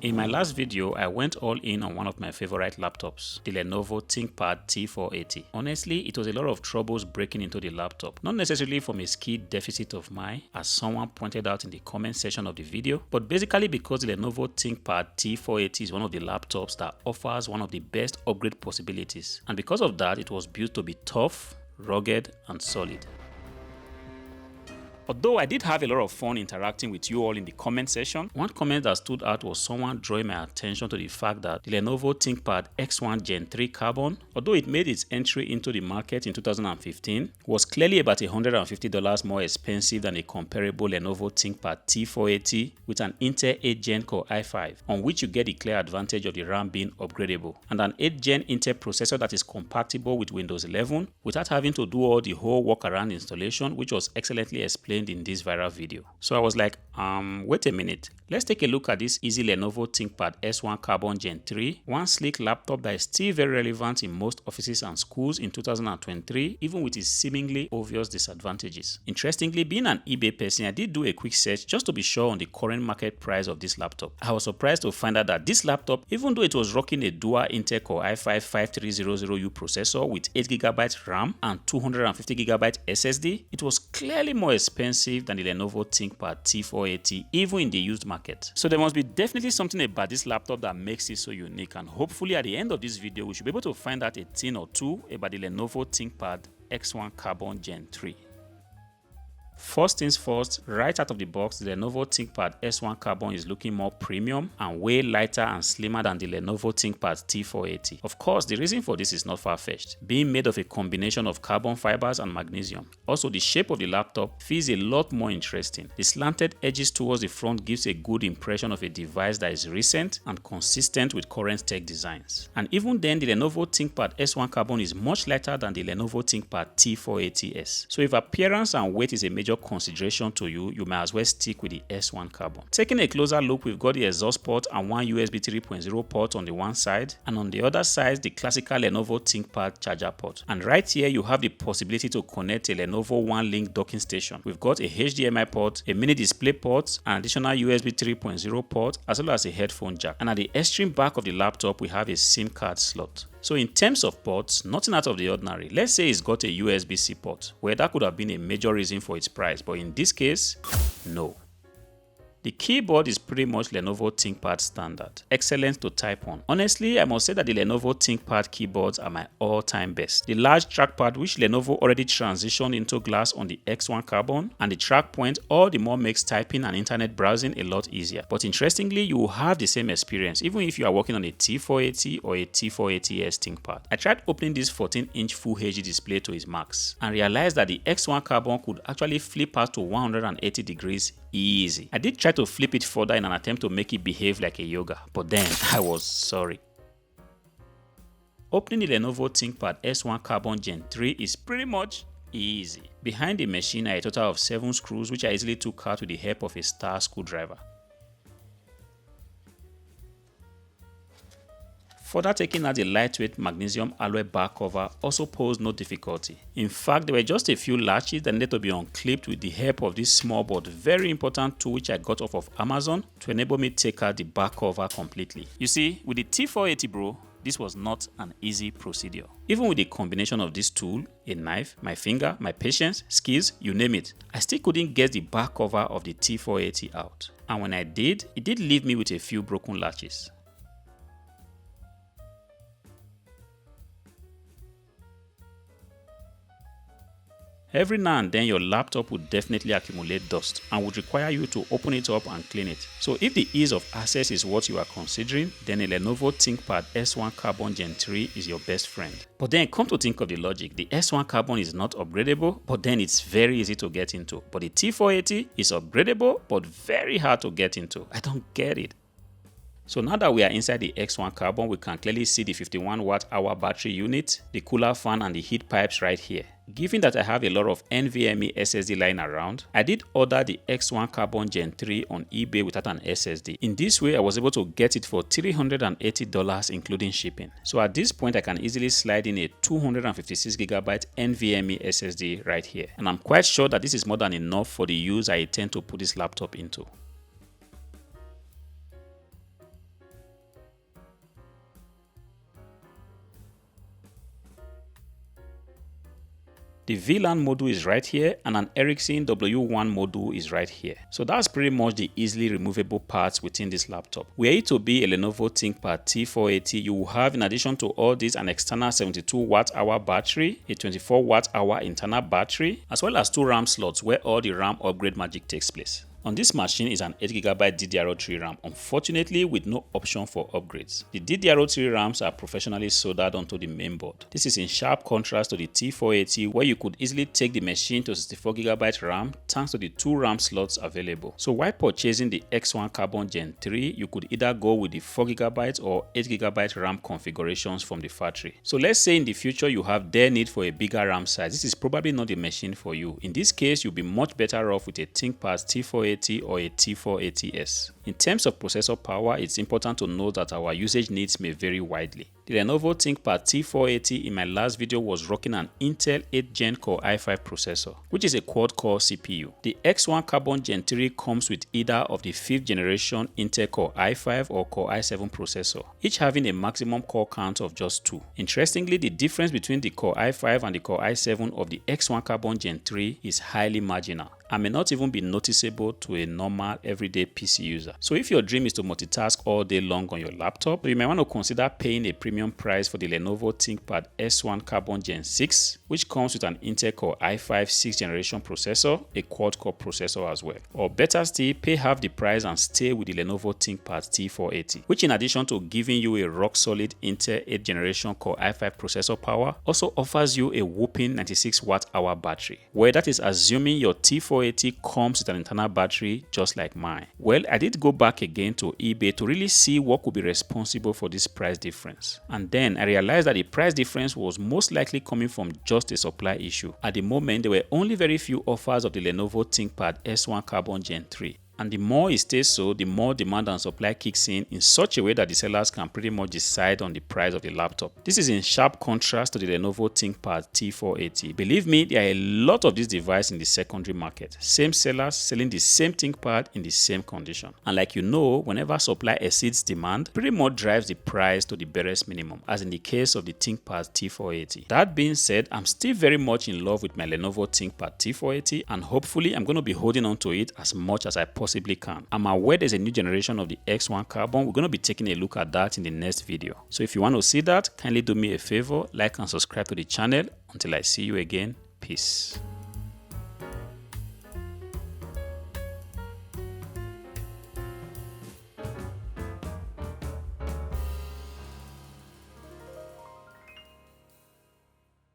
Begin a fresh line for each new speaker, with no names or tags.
In my last video, I went all in on one of my favorite laptops, the Lenovo Thinkpad T480. Honestly, it was a lot of troubles breaking into the laptop, not necessarily from a skill deficit of mine, as someone pointed out in the comment section of the video, but basically because the Lenovo Thinkpad T480 is one of the laptops that offers one of the best upgrade possibilities, and because of that, it was built to be tough, rugged, and solid. Although I did have a lot of fun interacting with you all in the comment section, one comment that stood out was someone drawing my attention to the fact that the Lenovo Thinkpad X1 Gen 3 Carbon, although it made its entry into the market in 2015, was clearly about $150 more expensive than a comparable Lenovo Thinkpad T480 with an Intel 8 Gen Core i5, on which you get the clear advantage of the RAM being upgradable, and an 8 Gen Intel processor that is compatible with Windows 11 without having to do all the whole workaround installation, which was excellently explained in this viral video. So I was like, wait a minute, let's take a look at this easy Lenovo Thinkpad S1 Carbon Gen 3, one sleek laptop that is still very relevant in most offices and schools in 2023, even with its seemingly obvious disadvantages. Interestingly, being an eBay person, I did do a quick search just to be sure on the current market price of this laptop. I was surprised to find out that this laptop, even though it was rocking a dual Intel Core i5 5300U processor with 8GB RAM and 250GB SSD, it was clearly more expensive than the Lenovo Thinkpad T480, even in the used market. So there must be definitely something about this laptop that makes it so unique, and hopefully at the end of this video we should be able to find out a thing or two about the Lenovo Thinkpad X1 Carbon Gen 3. First things first, right out of the box, the Lenovo Thinkpad S1 Carbon is looking more premium and way lighter and slimmer than the Lenovo Thinkpad T480. Of course, the reason for this is not far-fetched, being made of a combination of carbon fibers and magnesium. Also, the shape of the laptop feels a lot more interesting. The slanted edges towards the front gives a good impression of a device that is recent and consistent with current tech designs. And even then, the Lenovo Thinkpad S1 Carbon is much lighter than the Lenovo Thinkpad T480S. So if appearance and weight is a major consideration to you, you might as well stick with the S1 Carbon. Taking a closer look, we've got the exhaust port and one USB 3.0 port on the one side, and on the other side the classical Lenovo Thinkpad charger port. And right here you have the possibility to connect a Lenovo One Link docking station. We've got a HDMI port, a mini display port, an additional USB 3.0 port, as well as a headphone jack. And at the extreme back of the laptop we have a SIM card slot. So in terms of ports, nothing out of the ordinary. Let's say it's got a USB-C port, where that could have been a major reason for its price, but in this case, no. The keyboard is pretty much Lenovo Thinkpad standard. Excellent to type on. Honestly, I must say that the Lenovo Thinkpad keyboards are my all-time best. The large trackpad, which Lenovo already transitioned into glass on the X1 Carbon, and the track point all the more makes typing and internet browsing a lot easier. But interestingly, you will have the same experience even if you are working on a T480 or a T480S Thinkpad. I tried opening this 14-inch Full HD display to its max and realized that the X1 Carbon could actually flip out to 180 degrees easy. I did try to flip it further in an attempt to make it behave like a yoga, but then I was sorry. Opening the Lenovo Thinkpad S1 Carbon Gen 3 is pretty much easy. Behind the machine are a total of 7 screws, which I easily took out with the help of a star screwdriver. Further taking out the lightweight magnesium alloy back cover also posed no difficulty. In fact, there were just a few latches that needed to be unclipped with the help of this small but very important tool which I got off of Amazon to enable me to take out the back cover completely. You see, with the T480 bro, this was not an easy procedure. Even with the combination of this tool, a knife, my finger, my patience, skills, you name it, I still couldn't get the back cover of the T480 out. And when I did, it did leave me with a few broken latches. Every now and then your laptop would definitely accumulate dust and would require you to open it up and clean it. So if the ease of access is what you are considering, then a Lenovo Thinkpad S1 Carbon Gen 3 is your best friend. But then come to think of the logic, the S1 Carbon is not upgradable, but then it's very easy to get into. But the T480 is upgradable, but very hard to get into. I don't get it. So now that we are inside the X1 Carbon, we can clearly see the 51 watt-hour battery unit, the cooler fan and the heat pipes right here. Given that I have a lot of NVMe SSD lying around, I did order the X1 Carbon Gen 3 on eBay without an SSD. In this way, I was able to get it for $380 including shipping. So at this point, I can easily slide in a 256GB NVMe SSD right here. And I'm quite sure that this is more than enough for the use I intend to put this laptop into. The VLAN module is right here and an Ericsson W1 module is right here. So that's pretty much the easily removable parts within this laptop. Were it to be a Lenovo Thinkpad T480, you will have, in addition to all this, an external 72 watt-hour battery, a 24 watt-hour internal battery, as well as 2 RAM slots where all the RAM upgrade magic takes place. On this machine is an 8GB DDR3 RAM, unfortunately with no option for upgrades. The DDR3 RAMs are professionally soldered onto the mainboard. This is in sharp contrast to the T480, where you could easily take the machine to 64GB RAM thanks to the 2 RAM slots available. So while purchasing the X1 Carbon Gen 3, you could either go with the 4GB or 8GB RAM configurations from the factory. So let's say in the future you have their need for a bigger RAM size. This is probably not the machine for you. In this case, you'll be much better off with a Thinkpad T480 or a T480S. In terms of processor power, it's important to note that our usage needs may vary widely. The Lenovo Thinkpad T480 in my last video was rocking an Intel 8th Gen Core i5 processor, which is a quad-core CPU. The X1 Carbon Gen 3 comes with either of the 5th generation Intel Core i5 or Core i7 processor, each having a maximum core count of just 2. Interestingly, the difference between the Core i5 and the Core i7 of the X1 Carbon Gen 3 is highly marginal and may not even be noticeable to a normal everyday PC user. So if your dream is to multitask all day long on your laptop, you may want to consider paying a premium price for the Lenovo Thinkpad S1 Carbon Gen 6, which comes with an Intel Core i5 6th generation processor, a quad-core processor as well. Or better still, pay half the price and stay with the Lenovo Thinkpad T480, which in addition to giving you a rock-solid Intel 8th generation Core i5 processor power, also offers you a whopping 96 watt-hour battery, where that is assuming your T480 comes with an internal battery just like mine. Well, I did go back again to eBay to really see what could be responsible for this price difference. And then I realized that the price difference was most likely coming from just a supply issue. At the moment, there were only very few offers of the Lenovo Thinkpad S1 Carbon Gen 3. And the more it stays so, the more demand and supply kicks in such a way that the sellers can pretty much decide on the price of the laptop. This is in sharp contrast to the Lenovo Thinkpad T480. Believe me, there are a lot of this device in the secondary market. Same sellers selling the same Thinkpad in the same condition. And like you know, whenever supply exceeds demand, pretty much drives the price to the barest minimum, as in the case of the Thinkpad T480. That being said, I'm still very much in love with my Lenovo Thinkpad T480, and hopefully I'm going to be holding on to it as much as I possibly can. I'm aware there's a new generation of the X1 Carbon. We're going to be taking a look at that in the next video. So if you want to see that, kindly do me a favor, like and subscribe to the channel. Until I see you again, peace.